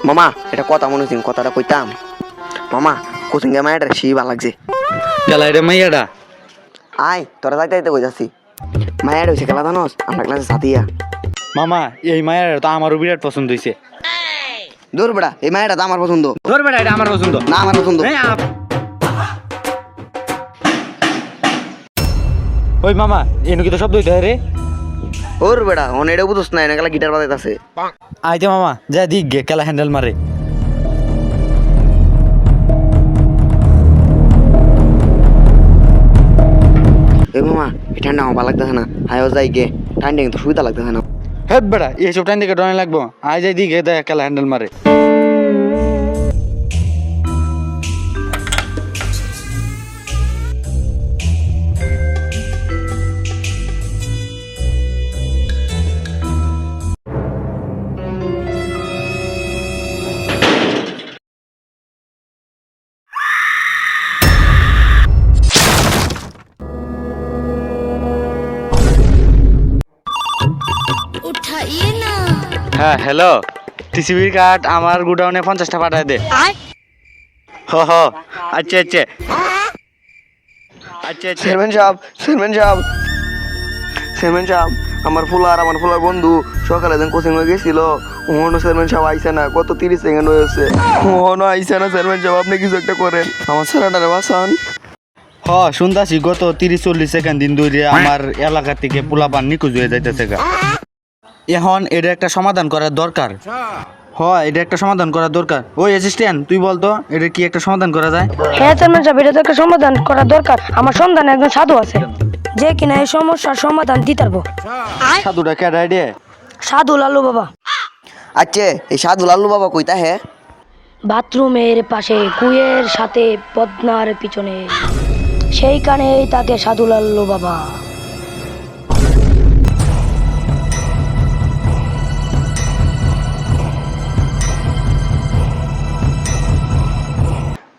মামা এটা কথা মনে হচ্ছে কথাটা কইতাম মামা কোচিং এ মায়ের সেই ভালো লাগছে গেলাই রে মাইয়াডা আয় তোরা যাইতে যাইতে কই যাচ্ছি মায়ের হয়েছে খেলা জানোস আমরা ক্লাসে সাথিয়া মামা এই মায়ের তো আমারও বিরাট পছন্দ হইছে। দূর বেড়া এই মায়েরটা তো আমার পছন্দ ধর বেটা এটা আমার পছন্দ না আমার পছন্দ ওই মামা এনু কি তো শব্দ হইতে রে ওর বেড়া অন এটা বুঝোস না এনে গিটার বাজাইতাছে আইতে মামা যা দিক গে খেলা হ্যান্ডেল মারে এ মামা এই ঠান্ডা আমার ভালো লাগতেছে না আয়ও যাই গে ঠান্ডা কিন্তু সুবিধা লাগতেছে না হে বেটা এইসব টাইম থেকে ডরাই লাগবো আই যাই দিক গে দেখ খেলা হ্যান্ডেল মারে उठाइए ना। হ্যাঁ হ্যালো টিসিবির কার্ড আমার গোডাউনে 50টা পাঠায় দে হ হ আচ্ছা আচ্ছা আচ্ছা আচ্ছা চেয়ারম্যান সাহেব আমার ফুলার বন্ধু সকালে যেন কোচিং হয়ে গেছিল ওহনো চেয়ারম্যান সাহেব আইসে না কত 30 সেকেন্ড হয়েছে ওহনো আইসে না চেয়ারম্যান সাহেব আপনি কিছু একটা করেন আমার ছেলেটারে বাঁচান হ শুনতাছি গত 30-40 সেকেন্ড দিন ধরে আমার এলাকা থেকে পোলাপান নিখোঁজ হয়ে যাইতেছে গা এখন এটা একটা সমাধান করার দরকার এটা একটা সমাধান করার দরকার ওই অ্যাসিস্ট্যান্ট তুই বলতো এটা কি একটা সমাধান করা যায় হ্যাঁ চেয়ারম্যান সাহেব এটা তো একটা সমাধান করা দরকার আমার সন্ধানে একজন সাধু আছে যে কিনা এই সমস্যার সমাধান দিতে পারবো সাধুটা কে আইডিয়া সাধু লালু বাবা আচ্ছা এই সাধু লাল্লু বাবা কইতা হে বাথরুমের পাশে কুয়ের সাথে পদ্মার পিছনে সেইখানেই তাকে সাধু লাল্লু বাবা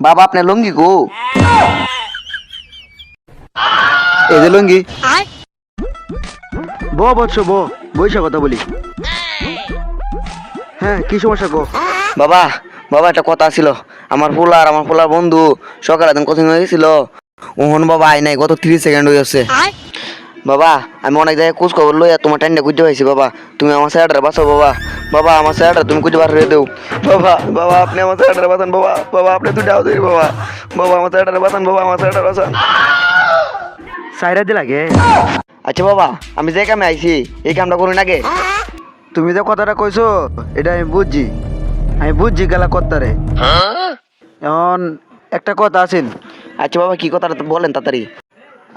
বাবা আপনার লুঙ্গি গো এই যে লুঙ্গি বৎস বইসা কথা বলি হ্যাঁ কি সমস্যা গো বাবা একটা কথা ছিল আমার ফুলার বন্ধু সকালে একদম কোচিং হয়ে গেছিল ওহন বাবা আই নাই গত 30 সেকেন্ড হয়ে যাচ্ছে বাবা আমি অনেক জায়গায় খোঁজ খবর লইয়া তোমার টাইমটা খুঁজতে পাইছি বাবা তুমি আমার স্যারটা বাঁচাও বাবা আমার স্যারটা তুমি খুঁজে বার হয়ে দেও বাবা আপনি আমার স্যারটা বাঁচান বাবা আপনি তুই ডাও দিই বাবা আমার স্যারটা বাঁচান আমার স্যারটা বাঁচান সাইরা দি লাগে আচ্ছা বাবা আমি যে কামে আইছি এই কামটা করুন আগে তুমি যে কথাটা কইছো এটা আমি বুঝছি গেলা কত্তারে এখন একটা কথা আছেন আচ্ছা বাবা কি কথাটা বলেন তাড়াতাড়ি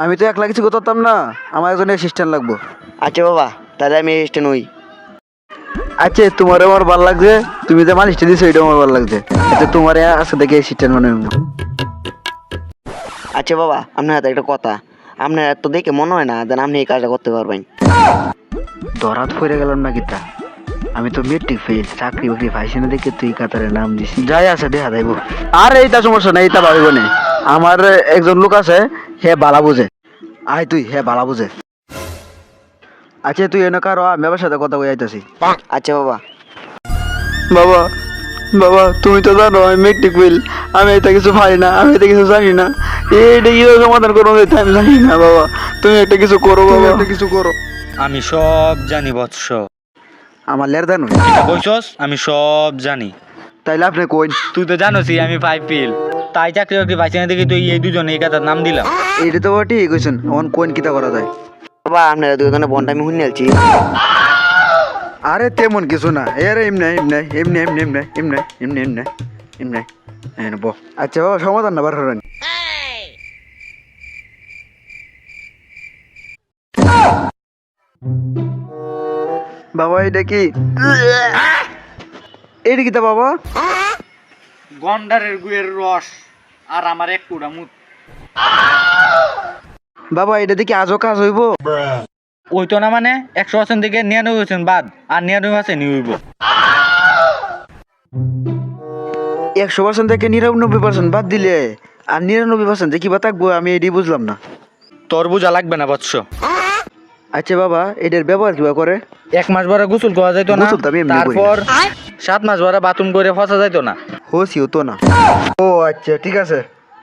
আমি তো একলা কিছু করতাম না আমার একজন অ্যাসিস্ট্যান্ট লাগবো আচ্ছা বাবা তাহলে আমি অ্যাসিস্ট্যান্ট হই আচ্ছা তোমার আমার ভালো লাগছে তুমি যে মালিশটা দিছো এটা আমার ভালো লাগছে আচ্ছা তোমার আজকে থেকে অ্যাসিস্ট্যান্ট বানাবো আচ্ছা বাবা আপনার হাতে একটা কথা আপনার তো দেখে মনে হয় না যেন আপনি এই কাজটা করতে পারবেন ধরাত পড়ে গেলাম না কিতা আমি তো মেট্রিক ফেল চাকরি বাকরি পাইছি না দেখে তুই কাতারে নাম দিছি যাই আছে দেখা যাইব আর এইটা সমস্যা নেই এইটা ভাবিব না আমার একজন লোক আছে হে বালা বুঝে আয় তুই হে বালা বুঝে আচ্ছা তুই এনে কারো আমি আমার সাথে কথা কই আইতাছি আচ্ছা বাবা তুমি তো জানো আমি মেট্রিক ফেল আমি এটা কিছু পারি না আমি এটা কিছু জানি না এইটা কি সমাধান করবো আমি জানি না বাবা তুমি একটা কিছু করো বাবা একটা কিছু করো আমি সব জানি বৎস আমার লের জানো কইছস আমি সব জানি তাইলে আপনি কই তুই তো জানোসই আমি 5 ফেল তাই চাকরি বাকরি পাইছি না দেখি তুই এই দুজনে এই কথার নাম দিলাম এইটা তো ঠিক কইছেন এখন কোন কিতা করা যায় বাবা আপনারা দুজনে বন্ড আমি শুনে আলছি আরে তেমন কিছু না এর এমনি আচ্ছা বাবা সমাধান না বার করেন বাবা এটা কি এইটা কিতা বাবা গন্ডারের গুয়ের রস আর আমার এক কুড়া মুত বাবা এটা দেখি আজও কাজ হইব ওই তো না মানে 100% থেকে 99% বাদ আর 99% নি হইব 100% থেকে 99% বাদ দিলে আর 99% কি বা থাকবো আমি এটাই বুঝলাম না তোর বুঝা লাগবে না বৎস আচ্ছা বাবা এটার ব্যবহার কিবা করে 1 মাস পরে গোসল করা যাইতো না গোসল তো আমি এমনি করি না। তারপর 7 মাস ভরে বাথরুম করে ফসা যাইতো না। হোসি হতো না। ও আচ্ছা ঠিক আছে,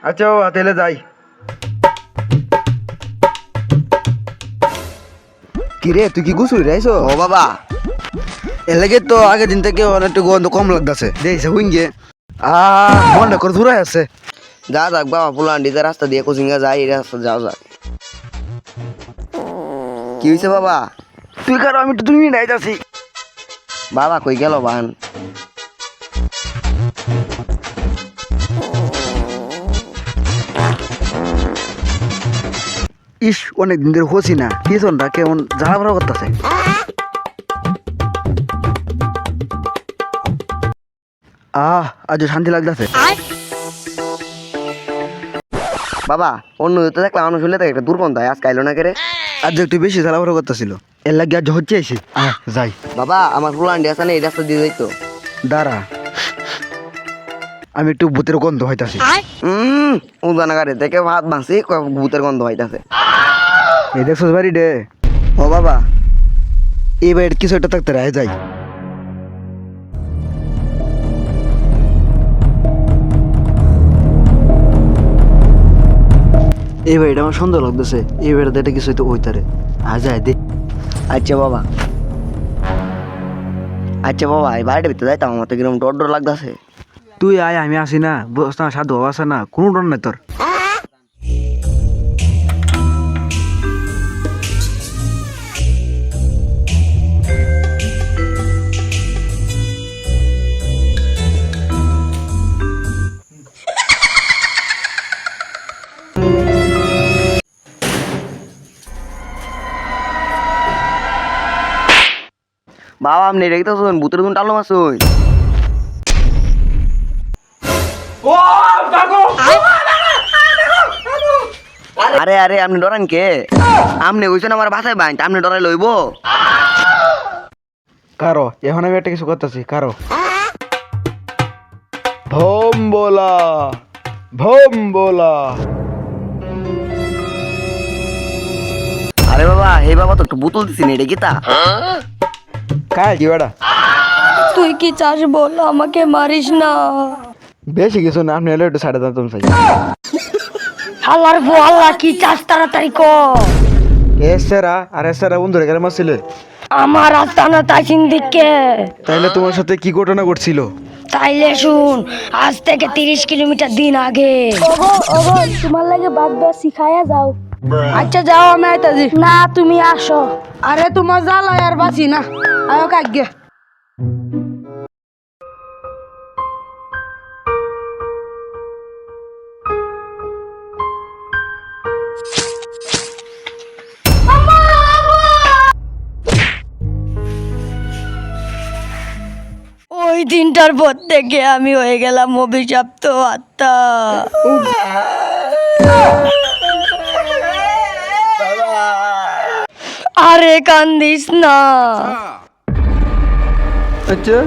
আচ্ছা বাবা তাহলে যাই। কি রে তুই কি গোসল রাইছো? ও বাবা, এর লাগে তো আগের দিন থেকে অনেকটা গন্ধ কম লাগতেছে। দেখছে হুইঙ্গে মনটা করে ধুরাই আছে। যা যাক বাবা, পুলান্ডি যে রাস্তা দিয়ে কোচিং যায় এই রাস্তা যাও যাক। কি হয়েছে বাবা? তুই কারো আমি তো 2 মিনিট আইতাছি। বাবা কই গেল বান? ইস অনেক দিন ধরে হসি না, পিছনটা কেমন জ্বালা ভাড়া করতেছে। আজ শান্তি লাগতেছে। বাবা অন্য তো দেখলাম মানুষ হলে একটা দুর্গন্ধ হয়, আজকে আইলো না কেরে? আজ একটু বেশি জ্বালা ভাড়া করতেছিল, এর লাগে আজ হচ্ছে এসে যাই। বাবা আমার পুলান্ডি আছে না এই রাস্তা দিয়ে যাইতো। দাঁড়া আমি একটু ভূতের গন্ধ হইতাছি। উদানা গাড়ি থেকে ভাত বাঁচি ভূতের গন্ধ হইতাছে। এই দেখছস বাড়ি ডে? ও বাবা, এই বাড়ির কিছু একটা থাকতে রায় যাই। এই বাড়িটা আমার সুন্দর লাগতেছে, এই বাড়িতে এটা কিছু হয়তো ওইতারে যায় দে। আচ্ছা বাবা, আচ্ছা বাবা এই বাড়িটার ভিতরে যাইতাম, আমার তো কিরকম ডর ডর লাগতেছে। তুই আয় আমি আসি না, বস না সাধু আছে না, কোনো ডর নাই তোর। বাবা আপনি রেখে তো ভূতের গুণ টালো মাছ ওই। আরে আরে আপনি ডরান কে? আপনি কইছেন আমার বাসায় বাইন, আপনি ডরাই লইব? কারো এখন আমি একটা কিছু করতেছি, কারো ভোম বোলা ভোম বোলা। আরে বাবা হে বাবা তো একটু বোতল দিছি না, এটা কি তা? কায় কি বেড়া? তুই কি চাস বল, আমাকে মারিস না। বেশি কিছু না, আপনি এলে একটু সাড়ে দাম চাই। আল্লাহর বো আল্লাহ কি চাস তাড়াতাড়ি কর। এসেরা আর এসেরা বন্ধুরে কেন মারছিলে? আমার আস্তানা তাইছিন দিকে। তাইলে তোমার সাথে কি ঘটনা ঘটছিল? তাইলে শুন, আজ থেকে 30 কিলোমিটার দিন আগে। ওগো ওগো তোমার লাগে বাদ বাদ শিখায়া যাও। আচ্ছা যাও আমি আইতাছি। না তুমি আসো। আরে তোমার জ্বালা আর বাসি না, আয়ো কাগে। ওই দিনটার পর থেকে আমি হয়ে গেলাম অভিশপ্ত আত্মা। আরে কান্দিস না। আচ্ছা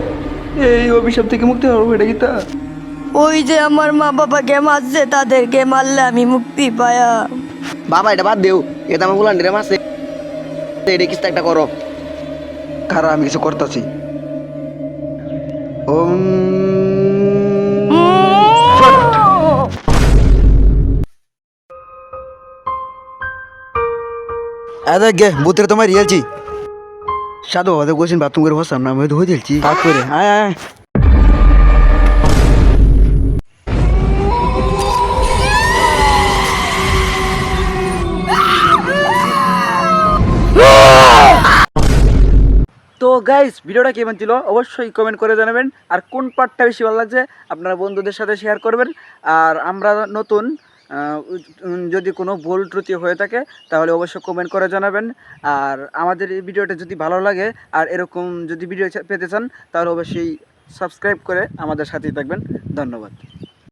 এই অভিশাপ থেকে মুক্তি পাবো এটা কি তা? ওই যে আমার মা বাবাকে মারছে, তাদেরকে মারলে আমি মুক্তি পায়া। বাবা এটা বাদ দেও, এটা আমার পুলান্ডি রে মারছে, এটা কিছু একটা করো। কারো আমি কিছু করতেছি। ওম আদা গে বুতরে তোমার রিয়েলছি সাধু বাবা কোচিন বাথরুম করে বসলাম না, আমি ধুয়ে দিলছি কাজ করে। আয় আয় তো গাইস ভিডিওটা কেমন ছিল অবশ্যই কমেন্ট করে জানাবেন, আর কোন পার্টটা বেশি ভালো লাগছে আপনারা বন্ধুদের সাথে শেয়ার করবেন। আর আমরা নতুন, যদি কোনো ভুল ত্রুটি হয়ে থাকে তাহলে অবশ্যই কমেন্ট করে জানাবেন। আর আমাদের এই ভিডিওটা যদি ভালো লাগে আর এরকম যদি ভিডিও পেতে চান তাহলে অবশ্যই সাবস্ক্রাইব করে আমাদের সাথেই থাকবেন। ধন্যবাদ।